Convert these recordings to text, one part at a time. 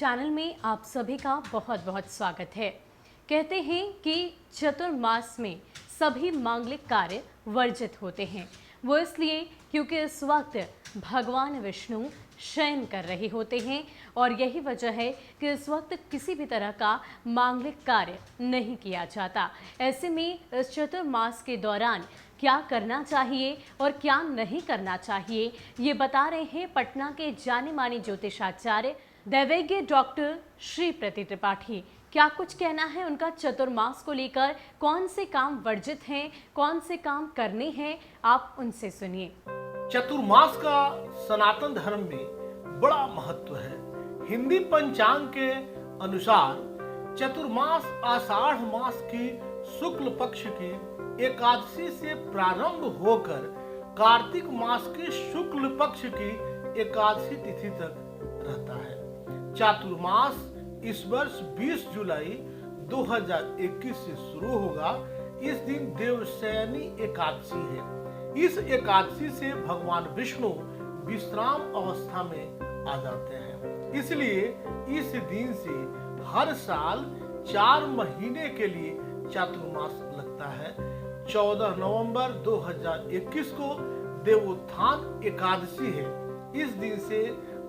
Channel में आप सभी का बहुत बहुत स्वागत है। कहते हैं कि चतुर्मास में सभी मांगलिक कार्य वर्जित होते हैं। वो इसलिए क्योंकि इस वक्त भगवान विष्णु शयन कर रहे होते हैं और यही वजह है कि इस वक्त किसी भी तरह का मांगलिक कार्य नहीं किया जाता। ऐसे में इस चतुर्मास के दौरान क्या करना चाहिए और क्या नहीं करना चाहिए, ये बता रहे हैं पटना के जाने माने ज्योतिषाचार्य दैवेज्ञ डॉक्टर श्री प्रति त्रिपाठी। क्या कुछ कहना है उनका चतुर्मास को लेकर, कौन से काम वर्जित हैं, कौन से काम करने हैं, आप उनसे सुनिए। चतुर्मास का सनातन धर्म में बड़ा महत्व है। हिंदी पंचांग के अनुसार चतुर्मास आषाढ़ मास की शुक्ल पक्ष की एकादशी से प्रारंभ होकर कार्तिक मास की शुक्ल पक्ष की एकादशी तिथि तक रहता है। चातुर्मास इस वर्ष 20 जुलाई 2021 से शुरू होगा। इस दिन देवशयनी एकादशी है। इस एकादशी से भगवान विष्णु विश्राम अवस्था में आ जाते हैं। इसलिए इस दिन से हर साल 4 महीने के लिए चातुर्मास लगता है। 14 नवंबर 2021 को देवोत्थान एकादशी है। इस दिन से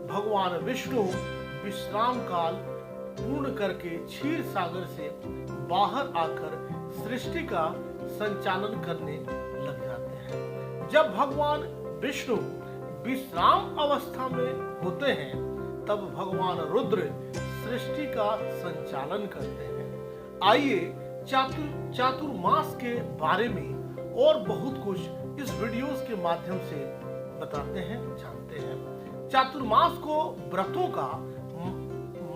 भगवान विष्णु विश्राम काल पूर्ण करके क्षीर सागर से बाहर आकर सृष्टि का संचालन करने लग जाते हैं। जब भगवान विष्णु विश्राम अवस्था में होते हैं तब भगवान रुद्र सृष्टि का संचालन करते हैं। आइए चातुर्मास के बारे में और बहुत कुछ इस वीडियोस के माध्यम से बताते हैं, जानते हैं। चातुर्मास को व्रतों का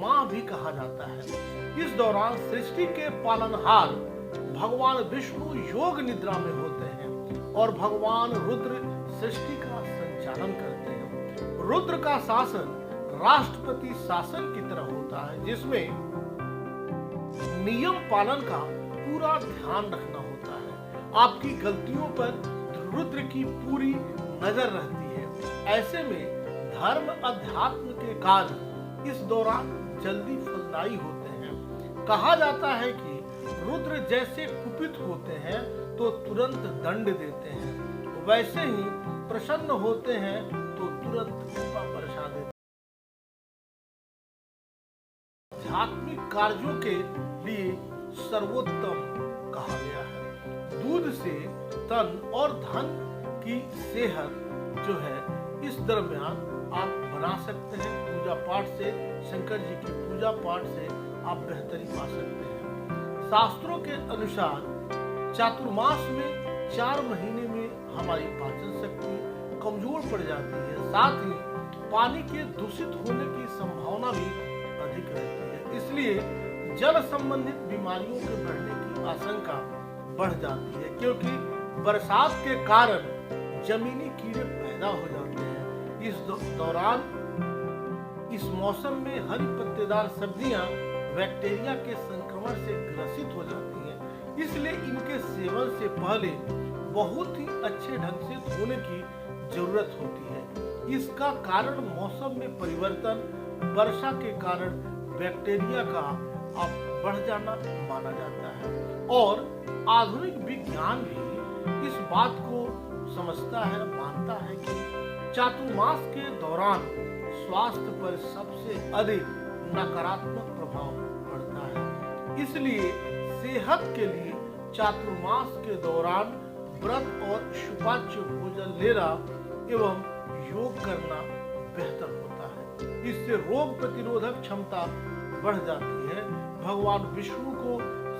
माह भी कहा जाता है। इस दौरान सृष्टि के पालनहार भगवान विष्णु योग निद्रा में होते हैं और भगवान रुद्र सृष्टि का संचालन करते हैं। रुद्र का शासन राष्ट्रपति शासन की तरह होता है, जिसमें नियम पालन का पूरा ध्यान रखना होता है। आपकी गलतियों पर रुद्र की पूरी नजर रहती है। ऐसे में धर्म अध्यात्म के कार्य इस दौरान जल्दी फलदायी होते हैं। कहा जाता है कि रुद्र जैसे कुपित होते हैं तो तुरंत दंड देते हैं, वैसे ही प्रसन्न होते हैं तो तुरंत कृपा बरसा देते हैं। आध्यात्मिक कार्यों के लिए सर्वोत्तम कहा गया है। दूध से तन और धन की सेहत जो है इस दरमियान आप बना सकते हैं। पूजा पाठ से, शंकर जी की पूजा पाठ से आप बेहतरी पा सकते हैं। शास्त्रों के अनुसार चातुर्मास में 4 महीने में हमारी पाचन शक्ति कमजोर पड़ जाती है। साथ ही पानी के दूषित होने की संभावना भी अधिक रहती है। इसलिए जल संबंधित बीमारियों के बढ़ने की आशंका बढ़ जाती है, क्योंकि बरसात के कारण जमीनी कीड़े पैदा हो जाते हैं। इस दौरान इस मौसम में हरी पत्तेदार सब्जियां बैक्टीरिया के संक्रमण से ग्रसित हो जाती हैं। इसलिए इनके सेवन से पहले बहुत ही अच्छे ढंग से धोने की जरूरत होती है। इसका कारण मौसम में परिवर्तन, वर्षा के कारण बैक्टीरिया का बढ़ जाना माना जाता है। और आधुनिक विज्ञान भी इस बात को समझता है, मानता है कि चातुर्मास के दौरान स्वास्थ्य पर सबसे अधिक नकारात्मक प्रभाव पड़ता है। इसलिए सेहत के लिए चातुर्मास के दौरान व्रत और सुपाच्य भोजन लेना एवं योग करना बेहतर होता है। इससे रोग प्रतिरोधक क्षमता बढ़ जाती है। भगवान विष्णु को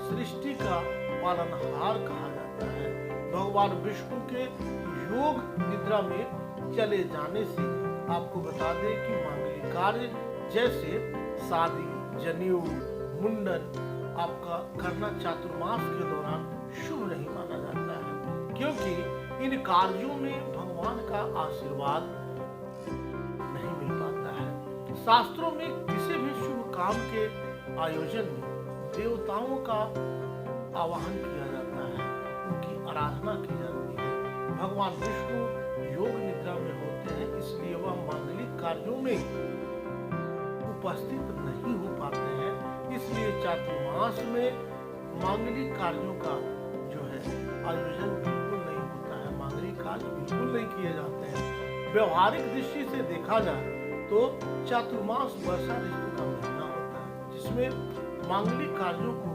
सृष्टि का पालनहार कहा जाता है। भगवान विष्णु के योग निद्रा में चले जाने से आपको बता दें कि मांगलिक कार्य जैसे शादी, जनेऊ, मुंडन आपका करना चातुर्मास के दौरान शुभ नहीं माना जाता है, क्योंकि इन कार्यों में भगवान का आशीर्वाद नहीं मिल पाता है। शास्त्रों में किसी भी शुभ काम के आयोजन में देवताओं का आवाहन किया जाता है, उनकी आराधना की जाती है। भगवान विष्णु योग निद्रा में होते हैं, इसलिए वह मांगलिक कार्यों में उपस्थित नहीं हो पाते हैं। इसलिए चातुर्मास में मांगलिक कार्यों का जो है आयोजन बिल्कुल नहीं होता है, मांगलिक कार्य बिल्कुल नहीं किए जाते हैं। व्यवहारिक दृष्टि से देखा जाए तो चातुर्मास वर्षा ऋतु का महीना होता है, जिसमें मांगलिक कार्यों को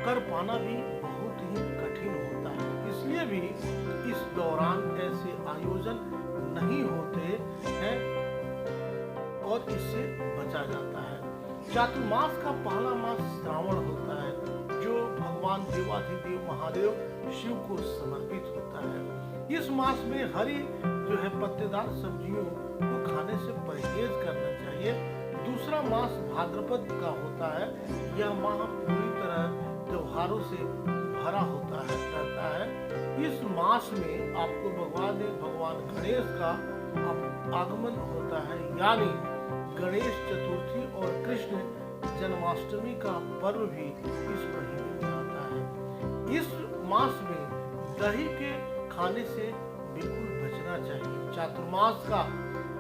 कर पाना भी बहुत ही कठिन होता है। इसलिए भी इस दौरान ऐसे आयोजन नहीं होते हैं और इससे बचा जाता है। चातुर्मास का पहला मास श्रावण होता है, जो भगवान देवाधिदेव महादेव शिव को समर्पित होता है। इस मास में हरी जो है पत्तेदार सब्जियों को खाने से परहेज करना चाहिए। दूसरा मास भाद्रपद का होता है। यह माह पूरी तरह त्योहारों से भरा होता है रहता है। इस मास में आपको भगवान गणेश का आगमन होता है, यानी गणेश चतुर्थी और कृष्ण जन्माष्टमी का पर्व भी इस महीने में आता है। इस मास में दही के खाने से बिल्कुल बचना चाहिए। चातुर्मास का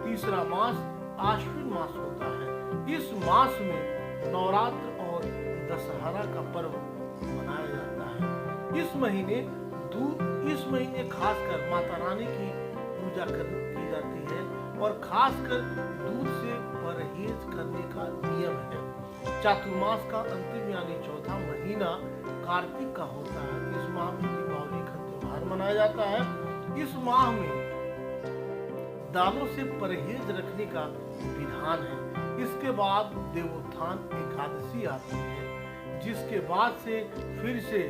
तीसरा मास आश्विन मास होता है। इस मास में नवरात्र और दशहरा का पर्व मनाया जाता है। इस महीने खासकर माता रानी की पूजा की जाती है और खासकर दूध से परहेज करने का नियम है। चातुर्मास का अंतिम यानी चौथा महीना कार्तिक का होता है। इस माह में दीपावली का त्योहार मनाया जाता है। इस माह में दालों से परहेज रखने का विधान है। इसके बाद देवोत्थान एकादशी आती है, जिसके बाद से फिर से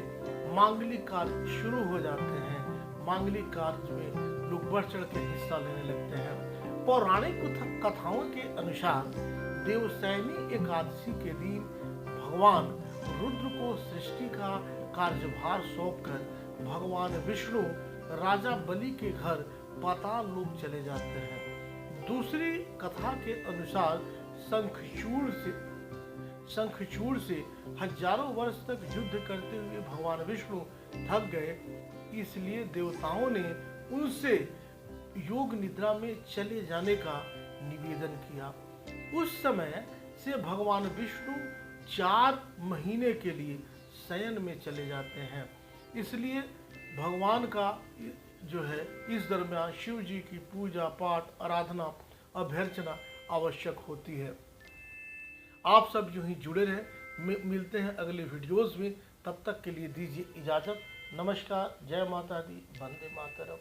मांगलिक कार्य शुरू हो जाते हैं। मांगलिक कार्य में लोग बढ़ चढ़ के हिस्सा लेने लगते हैं। पौराणिक कथाओं के अनुसार देवशयनी एकादशी के दिन भगवान रुद्र को सृष्टि का कार्यभार सौंपकर भगवान विष्णु राजा बलि के घर पाताल लोक चले जाते हैं। दूसरी कथा के अनुसार शंखचूड़ से हजारों वर्ष तक युद्ध करते हुए भगवान विष्णु थक गए, इसलिए देवताओं ने उनसे योग निद्रा में चले जाने का निवेदन किया। उस समय से भगवान विष्णु 4 महीने के लिए शयन में चले जाते हैं। इसलिए भगवान का जो है इस दरमियान शिव जी की पूजा पाठ आराधना अभ्यर्चना आवश्यक होती है। आप सब यूं ही जुड़े रहें। मिलते हैं अगले वीडियोस में। तब तक के लिए दीजिए इजाज़त। नमस्कार। जय माता दी। वंदे मातरम।